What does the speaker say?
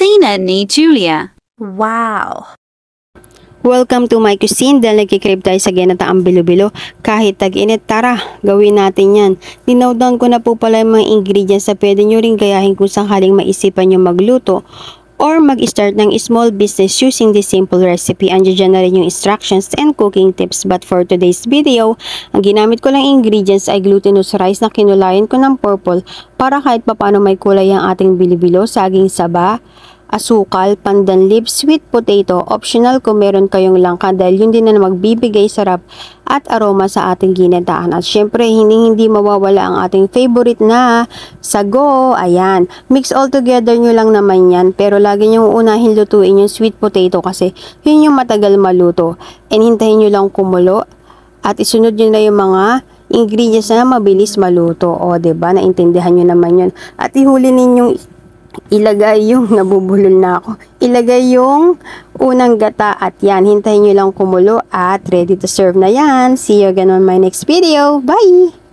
kusina ni Julia. Wow! Welcome to my cuisine. Dahil nagkikrib tayo sa ginataang bilo-bilo kahit tag-init, tara, gawin natin yan. Dinown ko na po pala yung mga ingredients na pwede nyo rin gayahin kung sakaling maisipan nyo magluto or mag-start ng small business using this simple recipe. Andiyan na rin yung instructions and cooking tips. But for today's video, ang ginamit ko lang ingredients ay glutinous rice na kinulayan ko ng purple para kahit papano may kulay ang ating bilo-bilo, saging saba, asukal, pandan leaves, sweet potato, optional kung meron kayong langka dahil yun din na magbibigay sarap at aroma sa ating ginataan. At syempre, hindi mawawala ang ating favorite na sago. Ayan, mix all together nyo lang naman yan, pero lagi nyo unahin lutuin yung sweet potato kasi yun yung matagal maluto. And hintayin nyo lang kumulo at isunod nyo na yung mga ingredients na mabilis maluto. O, diba? Naintindihan nyo naman yun. At ihuli ninyong ilagay yung nabubulol na ako. Ilagay yung unang gata at yan. Hintayin nyo lang kumulo at ready to serve na yan. See you again on my next video. Bye!